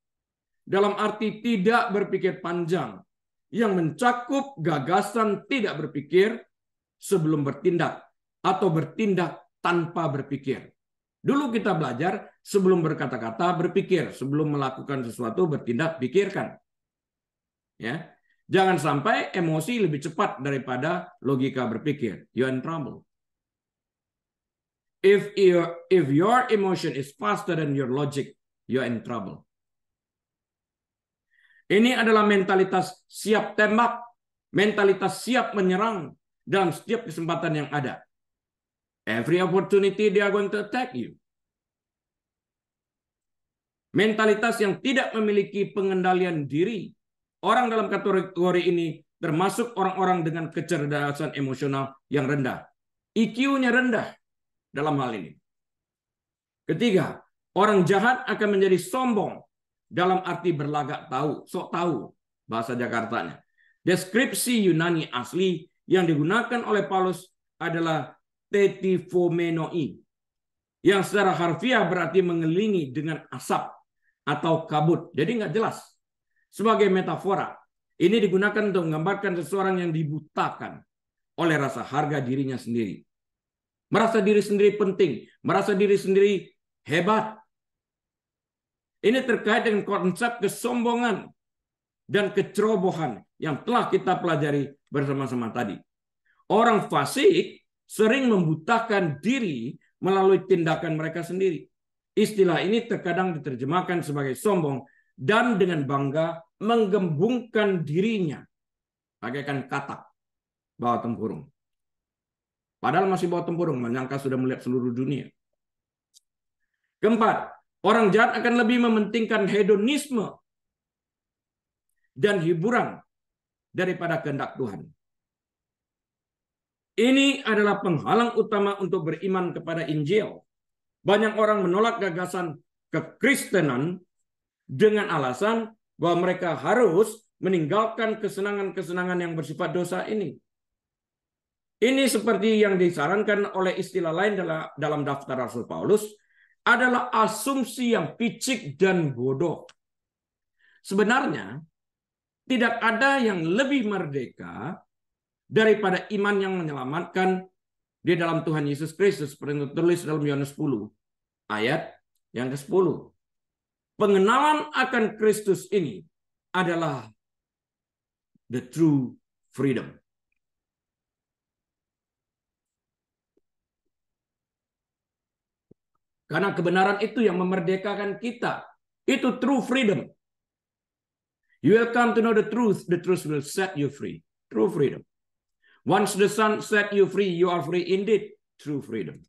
dalam arti tidak berpikir panjang yang mencakup gagasan tidak berpikir sebelum bertindak atau bertindak tanpa berpikir. Dulu kita belajar sebelum berkata-kata berpikir, sebelum melakukan sesuatu bertindak pikirkan. Ya. Jangan sampai emosi lebih cepat daripada logika berpikir. You're in trouble. If your emotion is faster than your logic, you're in trouble. Ini adalah mentalitas siap tembak, mentalitas siap menyerang dalam setiap kesempatan yang ada. Every opportunity they are going to attack you. Mentalitas yang tidak memiliki pengendalian diri. Orang dalam kategori ini termasuk orang-orang dengan kecerdasan emosional yang rendah. IQ-nya rendah dalam hal ini. Ketiga, orang jahat akan menjadi sombong dalam arti berlagak tahu, sok tahu bahasa Jakartanya. Deskripsi Yunani asli yang digunakan oleh Paulus adalah tetifomenoi, yang secara harfiah berarti mengelilingi dengan asap atau kabut. Jadi nggak jelas. Sebagai metafora, ini digunakan untuk menggambarkan seseorang yang dibutakan oleh rasa harga dirinya sendiri. Merasa diri sendiri penting, merasa diri sendiri hebat. Ini terkait dengan konsep kesombongan dan kecerobohan yang telah kita pelajari bersama-sama tadi. Orang fasik sering membutakan diri melalui tindakan mereka sendiri. Istilah ini terkadang diterjemahkan sebagai sombong dan dengan bangga menggembungkan dirinya bagaikan katak bawah tempurung. Padahal masih bawah tempurung, menyangka sudah melihat seluruh dunia. Keempat, orang jahat akan lebih mementingkan hedonisme dan hiburan daripada kehendak Tuhan. Ini adalah penghalang utama untuk beriman kepada Injil. Banyak orang menolak gagasan kekristenan dengan alasan bahwa mereka harus meninggalkan kesenangan-kesenangan yang bersifat dosa ini. Ini seperti yang disarankan oleh istilah lain dalam daftar Rasul Paulus, adalah asumsi yang picik dan bodoh. Sebenarnya, tidak ada yang lebih merdeka daripada iman yang menyelamatkan di dalam Tuhan Yesus Kristus, seperti yang tertulis dalam Yohanes 10, ayat yang ke-10. Pengenalan akan Kristus ini adalah the true freedom. Karena kebenaran itu yang memerdekakan kita. Itu true freedom. You will come to know the truth will set you free. True freedom. Once the Son set you free, you are free indeed. True freedom.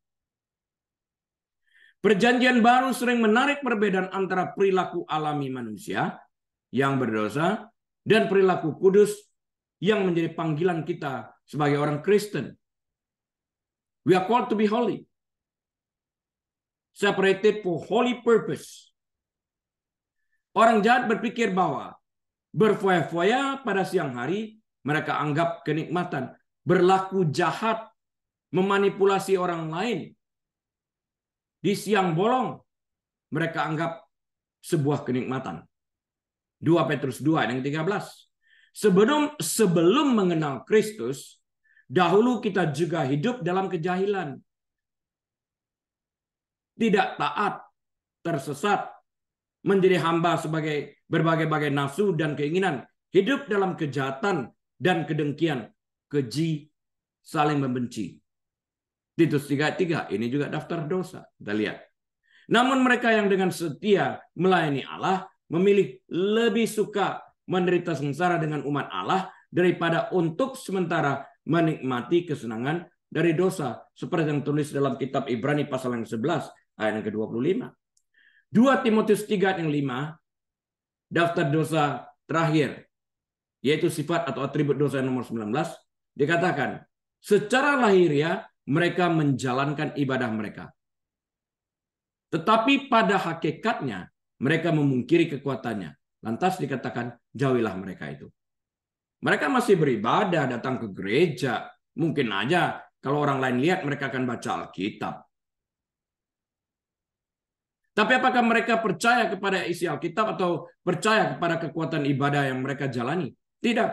Perjanjian baru sering menarik perbedaan antara perilaku alami manusia yang berdosa dan perilaku kudus yang menjadi panggilan kita sebagai orang Kristen. We are called to be holy. Separated for holy purpose. Orang jahat berpikir bahwa berfoya-foya pada siang hari mereka anggap kenikmatan. Berlaku jahat, memanipulasi orang lain di siang bolong mereka anggap sebuah kenikmatan. 2 Petrus 2 ayat 13. Sebelum mengenal Kristus, dahulu kita juga hidup dalam kejahilan. Tidak taat, tersesat, menjadi hamba sebagai berbagai-bagai nafsu dan keinginan, hidup dalam kejahatan dan kedengkian, keji, saling membenci. Titus 3:3, ini juga daftar dosa. Kita lihat. Namun mereka yang dengan setia melayani Allah memilih lebih suka menderita sengsara dengan umat Allah daripada untuk sementara menikmati kesenangan dari dosa. Seperti yang tulis dalam kitab Ibrani pasal yang 11 ayat yang ke-25. 2 Timotius 3 yang 5, daftar dosa terakhir, yaitu sifat atau atribut dosa yang nomor 19, dikatakan, secara lahiriah mereka menjalankan ibadah mereka. Tetapi pada hakikatnya mereka memungkiri kekuatannya. Lantas dikatakan, jauhilah mereka itu. Mereka masih beribadah, datang ke gereja. Mungkin aja kalau orang lain lihat mereka akan baca Alkitab. Tapi apakah mereka percaya kepada isi Alkitab atau percaya kepada kekuatan ibadah yang mereka jalani? Tidak.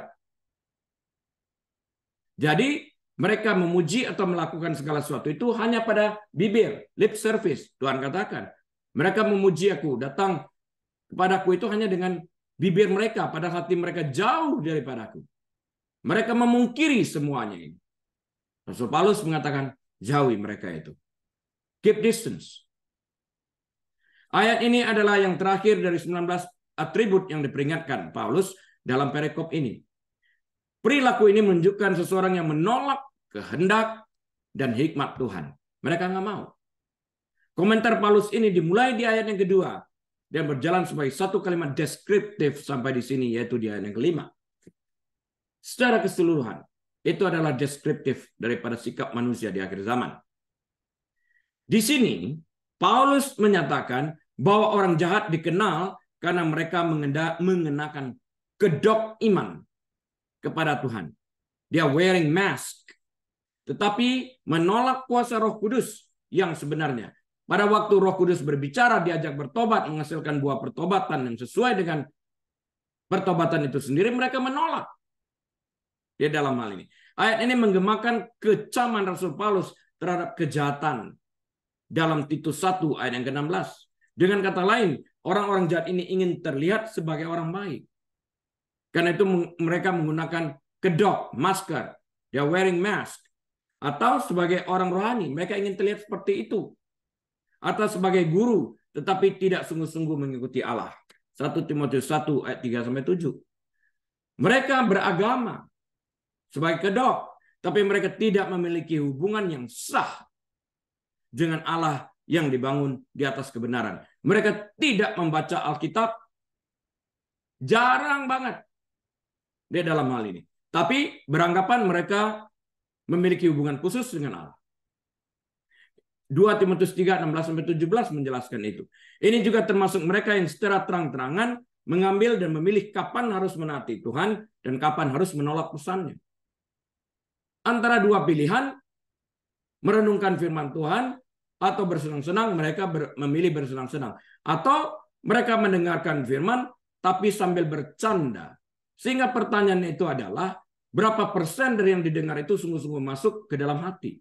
Jadi mereka memuji atau melakukan segala sesuatu itu hanya pada bibir, lip service. Tuhan katakan, mereka memuji aku, datang kepadaku itu hanya dengan bibir mereka, pada hati mereka jauh daripadaku. Mereka memungkiri semuanya ini. Rasul Paulus mengatakan, jauhi mereka itu. Keep distance. Ayat ini adalah yang terakhir dari 19 atribut yang diperingatkan Paulus dalam perikop ini. Perilaku ini menunjukkan seseorang yang menolak kehendak dan hikmat Tuhan. Mereka nggak mau. Komentar Paulus ini dimulai di ayat yang kedua dan berjalan sebagai satu kalimat deskriptif sampai di sini, yaitu di ayat yang kelima. Secara keseluruhan, itu adalah deskriptif daripada sikap manusia di akhir zaman. Di sini, Paulus menyatakan bahwa orang jahat dikenal karena mereka mengenakan kedok iman kepada Tuhan. Dia wearing mask. Tetapi menolak kuasa Roh Kudus yang sebenarnya. Pada waktu Roh Kudus berbicara, diajak bertobat, menghasilkan buah pertobatan yang sesuai dengan pertobatan itu sendiri, mereka menolak. Dia dalam hal ini. Ayat ini menggemakan kecaman Rasul Paulus terhadap kejahatan dalam Titus 1 ayat yang ke-16. Dengan kata lain, orang-orang jahat ini ingin terlihat sebagai orang baik. Karena itu mereka menggunakan kedok, masker. They are wearing mask. Atau sebagai orang rohani, mereka ingin terlihat seperti itu. Atau sebagai guru, tetapi tidak sungguh-sungguh mengikuti Allah. 1 Timotius 1 ayat 3-7. Mereka beragama sebagai kedok, tapi mereka tidak memiliki hubungan yang sah dengan Allah yang dibangun di atas kebenaran. Mereka tidak membaca Alkitab, jarang banget dia dalam hal ini. Tapi beranggapan mereka memiliki hubungan khusus dengan Allah. 2 Timotius 3, 16-17 menjelaskan itu. Ini juga termasuk mereka yang secara terang-terangan mengambil dan memilih kapan harus menaati Tuhan dan kapan harus menolak pesannya. Antara dua pilihan, merenungkan firman Tuhan atau bersenang-senang, mereka memilih bersenang-senang. Atau mereka mendengarkan firman tapi sambil bercanda. Sehingga pertanyaan itu adalah, berapa persen dari yang didengar itu sungguh-sungguh masuk ke dalam hati?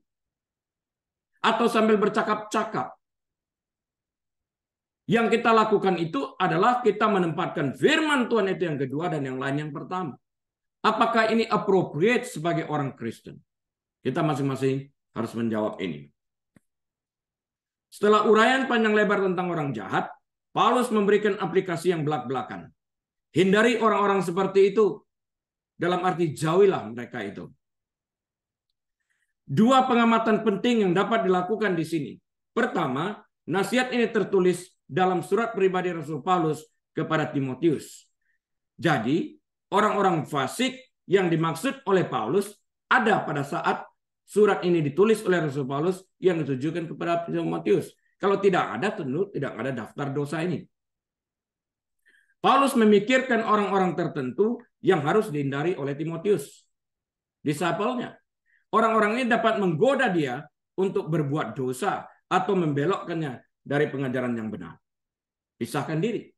Atau sambil bercakap-cakap. Yang kita lakukan itu adalah kita menempatkan firman Tuhan itu yang kedua dan yang lain yang pertama. Apakah ini appropriate sebagai orang Kristen? Kita masing-masing harus menjawab ini. Setelah uraian panjang lebar tentang orang jahat, Paulus memberikan aplikasi yang belak-belakan. Hindari orang-orang seperti itu. Dalam arti jauhilah mereka itu. Dua pengamatan penting yang dapat dilakukan di sini. Pertama, nasihat ini tertulis dalam surat pribadi Rasul Paulus kepada Timotius. Jadi, orang-orang fasik yang dimaksud oleh Paulus ada pada saat surat ini ditulis oleh Rasul Paulus yang ditujukan kepada Timotius. Kalau tidak ada, tentu tidak ada daftar dosa ini. Paulus memikirkan orang-orang tertentu yang harus dihindari oleh Timotius, disciple-nya. Orang-orang ini dapat menggoda dia untuk berbuat dosa atau membelokkannya dari pengajaran yang benar. Pisahkan diri.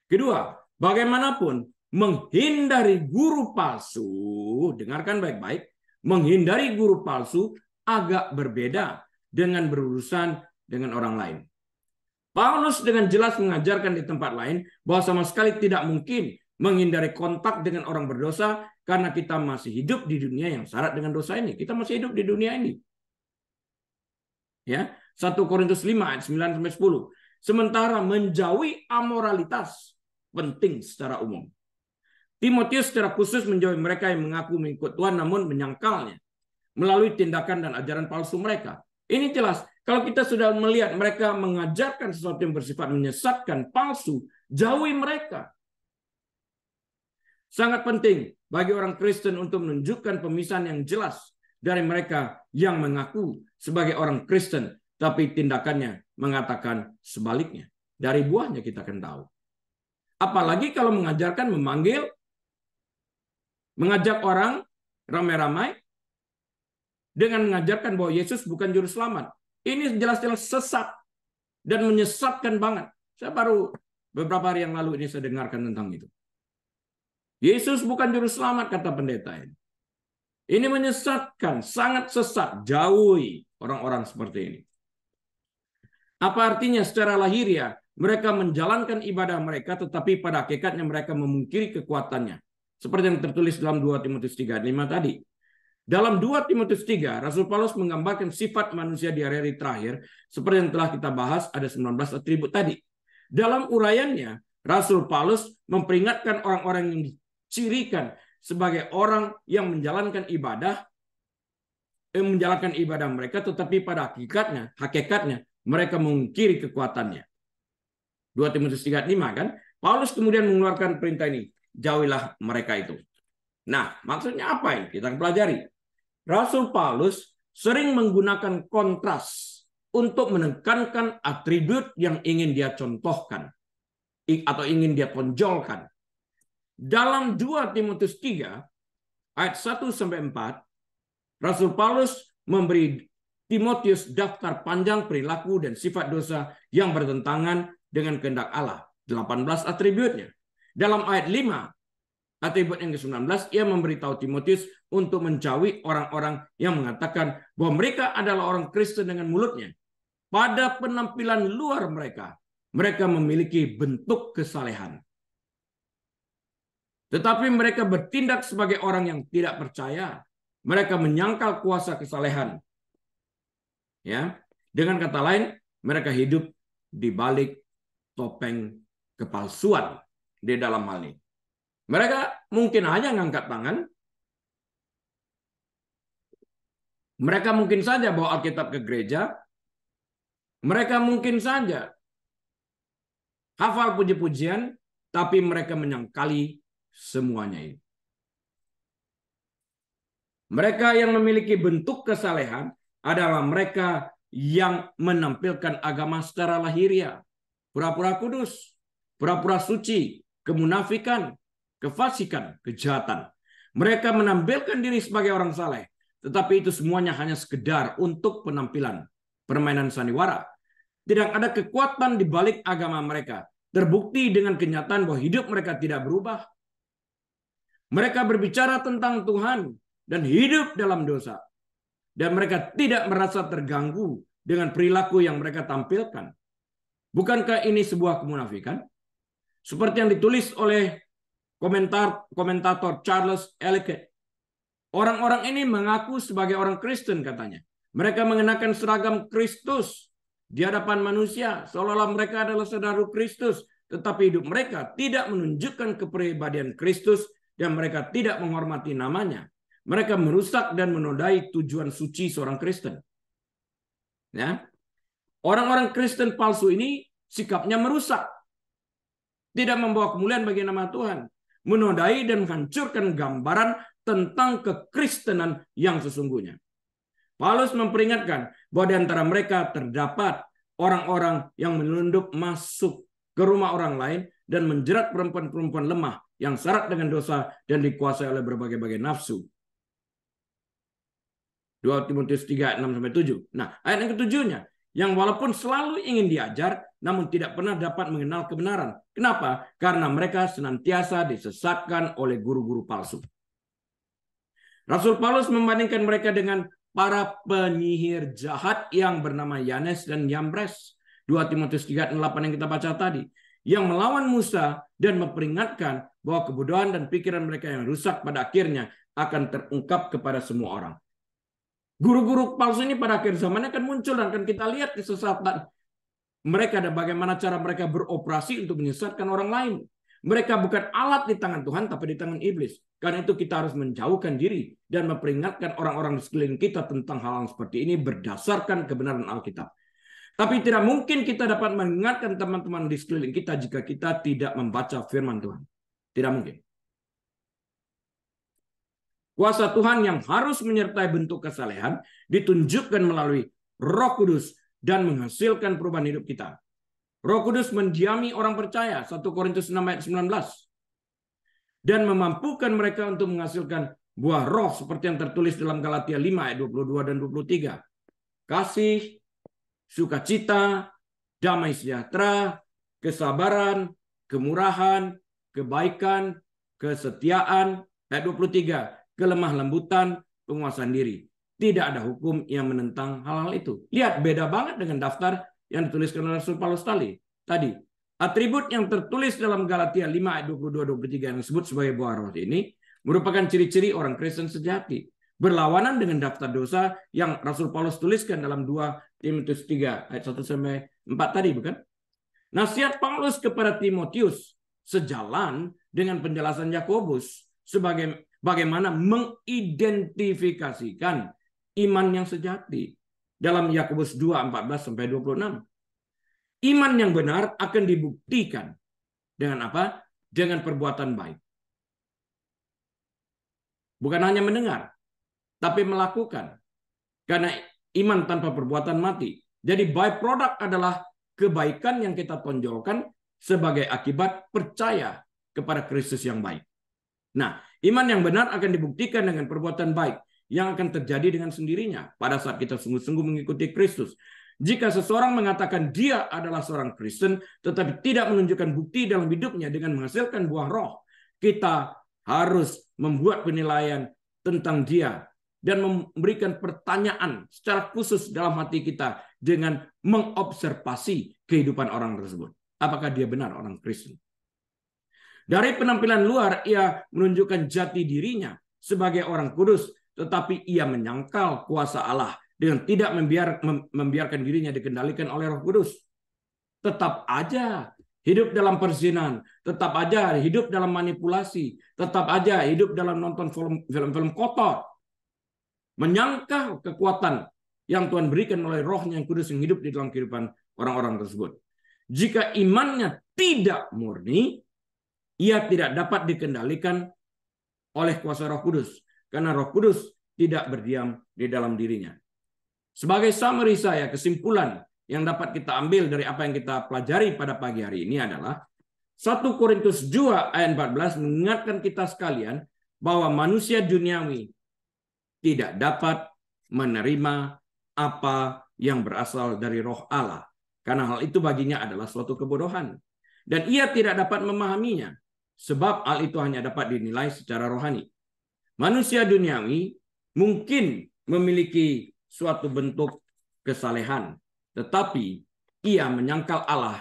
Kedua, bagaimanapun menghindari guru palsu, dengarkan baik-baik, menghindari guru palsu agak berbeda dengan berurusan dengan orang lain. Paulus dengan jelas mengajarkan di tempat lain bahwa sama sekali tidak mungkin menghindari kontak dengan orang berdosa karena kita masih hidup di dunia yang syarat dengan dosa ini. Kita masih hidup di dunia ini. Ya, 1 Korintus 5 ayat 9-10. Sementara menjauhi amoralitas penting secara umum. Timotius secara khusus menjauhi mereka yang mengaku mengikut Tuhan namun menyangkalnya melalui tindakan dan ajaran palsu mereka. Ini jelas, kalau kita sudah melihat mereka mengajarkan sesuatu yang bersifat menyesatkan, palsu, jauhi mereka. Sangat penting bagi orang Kristen untuk menunjukkan pemisahan yang jelas dari mereka yang mengaku sebagai orang Kristen, tapi tindakannya mengatakan sebaliknya. Dari buahnya kita akan tahu. Apalagi kalau mengajarkan memanggil, mengajak orang ramai-ramai dengan mengajarkan bahwa Yesus bukan juru selamat. Ini jelas-jelas sesat dan menyesatkan banget. Saya baru beberapa hari yang lalu ini saya dengarkan tentang itu. Yesus bukan juru selamat, kata pendeta ini. Ini menyesatkan, sangat sesat. Jauhi orang-orang seperti ini. Apa artinya secara lahiriah? Mereka menjalankan ibadah mereka, tetapi pada hakikatnya mereka memungkiri kekuatannya. Seperti yang tertulis dalam 2 Timotius 3:5 tadi. Dalam 2 Timotius 3, Rasul Paulus menggambarkan sifat manusia di hari-hari terakhir, seperti yang telah kita bahas, ada 19 atribut tadi. Dalam uraiannya, Rasul Paulus memperingatkan orang-orang yang dicirikan sebagai orang yang menjalankan ibadah mereka, tetapi pada hakikatnya mereka mengungkiri kekuatannya. 2 Timotius 3:5 kan? Paulus kemudian mengeluarkan perintah ini, jauhilah mereka itu. Nah, maksudnya apa ini? Kita pelajari. Rasul Paulus sering menggunakan kontras untuk menekankan atribut yang ingin dia contohkan atau ingin dia tonjolkan. Dalam 2 Timotius 3 ayat 1-4, Rasul Paulus memberi Timotius daftar panjang perilaku dan sifat dosa yang bertentangan dengan kehendak Allah. 18 atributnya. Dalam ayat 5, atribut yang ke-19, ia memberitahu Timotius untuk menjauhi orang-orang yang mengatakan bahwa mereka adalah orang Kristen dengan mulutnya. Pada penampilan luar mereka memiliki bentuk kesalehan. Tetapi mereka bertindak sebagai orang yang tidak percaya. Mereka menyangkal kuasa kesalehan. Ya, dengan kata lain, mereka hidup di balik topeng kepalsuan di dalam hal ini. Mereka mungkin aja ngangkat tangan. Mereka mungkin saja bawa Alkitab ke gereja. Mereka mungkin saja hafal puji-pujian, tapi mereka menyangkali semuanya ini. Mereka yang memiliki bentuk kesalehan adalah mereka yang menampilkan agama secara lahiriah. Pura-pura kudus, pura-pura suci, kemunafikan, kefasikan, kejahatan. Mereka menampilkan diri sebagai orang saleh, tetapi itu semuanya hanya sekedar untuk penampilan, permainan sandiwara. Tidak ada kekuatan di balik agama mereka. Terbukti dengan kenyataan bahwa hidup mereka tidak berubah. Mereka berbicara tentang Tuhan dan hidup dalam dosa. Dan mereka tidak merasa terganggu dengan perilaku yang mereka tampilkan. Bukankah ini sebuah kemunafikan? Seperti yang ditulis oleh komentator Charles Ellicott. Orang-orang ini mengaku sebagai orang Kristen katanya. Mereka mengenakan seragam Kristus di hadapan manusia, seolah-olah mereka adalah saudara Kristus, tetapi hidup mereka tidak menunjukkan kepribadian Kristus dan mereka tidak menghormati namanya. Mereka merusak dan menodai tujuan suci seorang Kristen. Ya. Orang-orang Kristen palsu ini sikapnya merusak. Tidak membawa kemuliaan bagi nama Tuhan. Menodai dan menghancurkan gambaran tentang kekristenan yang sesungguhnya. Paulus memperingatkan bahwa di antara mereka terdapat orang-orang yang menunduk masuk ke rumah orang lain dan menjerat perempuan-perempuan lemah yang syarat dengan dosa dan dikuasai oleh berbagai-bagai nafsu. 2 Timotius 3, 6-7. Nah, ayat yang ketujuhnya, yang walaupun selalu ingin diajar, namun tidak pernah dapat mengenal kebenaran. Kenapa? Karena mereka senantiasa disesatkan oleh guru-guru palsu. Rasul Paulus membandingkan mereka dengan para penyihir jahat yang bernama Yanes dan Yambres. 2 Timotius 3:8 yang kita baca tadi. Yang melawan Musa dan memperingatkan bahwa kebodohan dan pikiran mereka yang rusak pada akhirnya akan terungkap kepada semua orang. Guru-guru palsu ini pada akhir zaman akan muncul dan akan kita lihat kesesatan mereka dan bagaimana cara mereka beroperasi untuk menyesatkan orang lain. Mereka bukan alat di tangan Tuhan, tapi di tangan iblis. Karena itu kita harus menjauhkan diri dan memperingatkan orang-orang di sekeliling kita tentang hal-hal seperti ini berdasarkan kebenaran Alkitab. Tapi tidak mungkin kita dapat mengingatkan teman-teman di sekeliling kita jika kita tidak membaca firman Tuhan. Tidak mungkin. Kuasa Tuhan yang harus menyertai bentuk kesalehan ditunjukkan melalui Roh Kudus dan menghasilkan perubahan hidup kita. Roh Kudus mendiami orang percaya, 1 Korintus 6 ayat 19. Dan memampukan mereka untuk menghasilkan buah roh seperti yang tertulis dalam Galatia 5 ayat 22 dan 23. Kasih, sukacita, damai sejahtera, kesabaran, kemurahan, kebaikan, kesetiaan, ayat 23. Kelemah lembutan, penguasaan diri. Tidak ada hukum yang menentang hal-hal itu. Lihat, beda banget dengan daftar yang dituliskan oleh Rasul Paulus tadi. Atribut yang tertulis dalam Galatia 5 ayat 22-23 yang disebut sebagai buah roh ini merupakan ciri-ciri orang Kristen sejati. Berlawanan dengan daftar dosa yang Rasul Paulus tuliskan dalam 2 Timotius 3 ayat 1-4 tadi, bukan? Nasihat Paulus kepada Timotius sejalan dengan penjelasan Yakobus sebagai bagaimana mengidentifikasikan iman yang sejati dalam Yakobus 2:14-26. Iman yang benar akan dibuktikan dengan apa? Dengan perbuatan baik. Bukan hanya mendengar, tapi melakukan. Karena iman tanpa perbuatan mati. Jadi byproduct adalah kebaikan yang kita tonjolkan sebagai akibat percaya kepada Kristus yang baik. Nah, iman yang benar akan dibuktikan dengan perbuatan baik yang akan terjadi dengan sendirinya pada saat kita sungguh-sungguh mengikuti Kristus. Jika seseorang mengatakan dia adalah seorang Kristen, tetapi tidak menunjukkan bukti dalam hidupnya dengan menghasilkan buah roh, kita harus membuat penilaian tentang dia dan memberikan pertanyaan secara khusus dalam hati kita dengan mengobservasi kehidupan orang tersebut. Apakah dia benar orang Kristen? Dari penampilan luar, ia menunjukkan jati dirinya sebagai orang kudus, tetapi ia menyangkal kuasa Allah dengan tidak membiarkan dirinya dikendalikan oleh Roh Kudus. Tetap aja hidup dalam perzinahan, tetap aja hidup dalam manipulasi, tetap aja hidup dalam nonton film-film kotor, menyangkal kekuatan yang Tuhan berikan oleh Roh-Nya yang kudus yang hidup di dalam kehidupan orang-orang tersebut. Jika imannya tidak murni, ia tidak dapat dikendalikan oleh kuasa Roh Kudus, karena Roh Kudus tidak berdiam di dalam dirinya. Sebagai summary saya, kesimpulan yang dapat kita ambil dari apa yang kita pelajari pada pagi hari ini adalah 1 Korintus 2 ayat 14 mengingatkan kita sekalian bahwa manusia duniawi tidak dapat menerima apa yang berasal dari Roh Allah, karena hal itu baginya adalah suatu kebodohan. Dan ia tidak dapat memahaminya, sebab hal itu hanya dapat dinilai secara rohani. Manusia duniawi mungkin memiliki suatu bentuk kesalehan, tetapi ia menyangkal Allah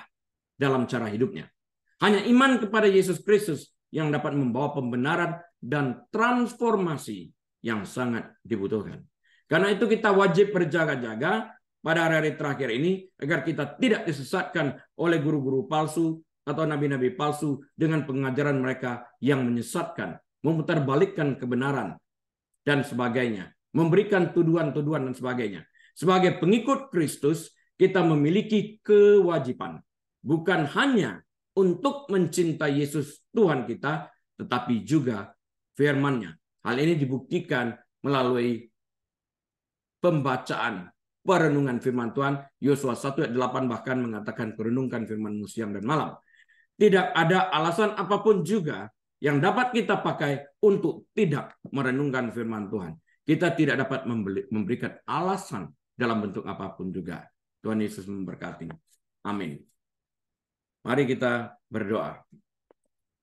dalam cara hidupnya. Hanya iman kepada Yesus Kristus yang dapat membawa pembenaran dan transformasi yang sangat dibutuhkan. Karena itu kita wajib berjaga-jaga pada hari-hari terakhir ini agar kita tidak disesatkan oleh guru-guru palsu atau nabi-nabi palsu dengan pengajaran mereka yang menyesatkan, memutarbalikkan kebenaran dan sebagainya, memberikan tuduhan-tuduhan dan sebagainya. Sebagai pengikut Kristus, kita memiliki kewajiban bukan hanya untuk mencintai Yesus Tuhan kita, tetapi juga firman-Nya. Hal ini dibuktikan melalui pembacaan perenungan firman Tuhan. Yosua 1 ayat 8 bahkan mengatakan perenungkan firman-Mu siang dan malam. Tidak ada alasan apapun juga yang dapat kita pakai untuk tidak merenungkan firman Tuhan. Kita tidak dapat memberikan alasan dalam bentuk apapun juga. Tuhan Yesus memberkati. Amin. Mari kita berdoa.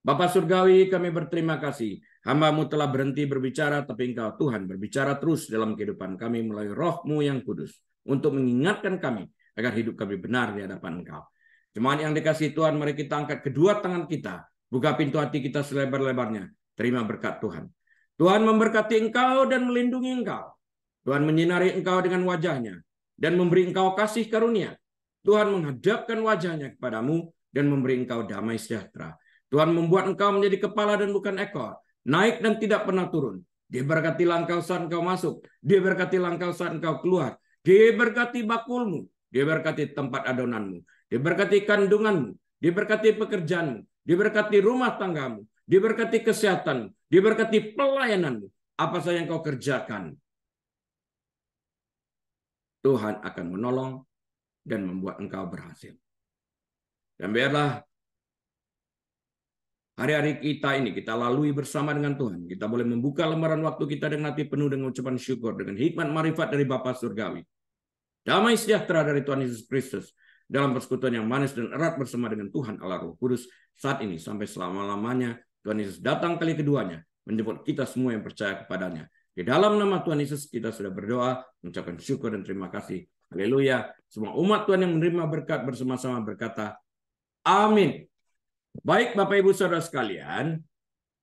Bapa Surgawi, kami berterima kasih. Hamba-Mu telah berhenti berbicara, tapi Engkau Tuhan berbicara terus dalam kehidupan kami melalui Roh-Mu yang kudus, untuk mengingatkan kami agar hidup kami benar di hadapan Engkau. Jemaat yang dikasihi Tuhan, mari kita angkat kedua tangan kita, buka pintu hati kita selebar-lebarnya. Terima berkat Tuhan. Tuhan memberkati engkau dan melindungi engkau. Tuhan menyinari engkau dengan wajah-Nya dan memberi engkau kasih karunia. Tuhan menghadapkan wajah-Nya kepadamu dan memberi engkau damai sejahtera. Tuhan membuat engkau menjadi kepala dan bukan ekor, naik dan tidak pernah turun. Diberkatilah engkau saat engkau masuk, diberkatilah engkau saat engkau keluar, diberkati bakulmu, diberkati tempat adonanmu, diberkati kandunganmu, diberkati pekerjaanmu, diberkati rumah tanggamu, diberkati kesehatan, diberkati pelayananmu. Apa saja yang kau kerjakan, Tuhan akan menolong dan membuat engkau berhasil. Dan biarlah hari-hari kita ini kita lalui bersama dengan Tuhan. Kita boleh membuka lembaran waktu kita dengan hati penuh dengan ucapan syukur, dengan hikmat marifat dari Bapa Surgawi. Damai sejahtera dari Tuhan Yesus Kristus dalam persekutuan yang manis dan erat bersama dengan Tuhan Allah Roh Kudus saat ini sampai selama-lamanya. Tuhan Yesus datang kali keduanya menjemput kita semua yang percaya kepadanya. Di dalam nama Tuhan Yesus kita sudah berdoa, mengucapkan syukur dan terima kasih. Haleluya. Semua umat Tuhan yang menerima berkat bersama-sama berkata, amin. Baik Bapak Ibu Saudara sekalian,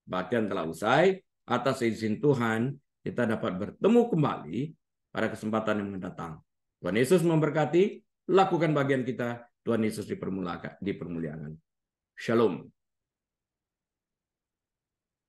kebaktian telah usai. Atas izin Tuhan, kita dapat bertemu kembali pada kesempatan yang mendatang. Tuhan Yesus memberkati, lakukan bagian kita. Tuhan Yesus dipermuliakan. Shalom.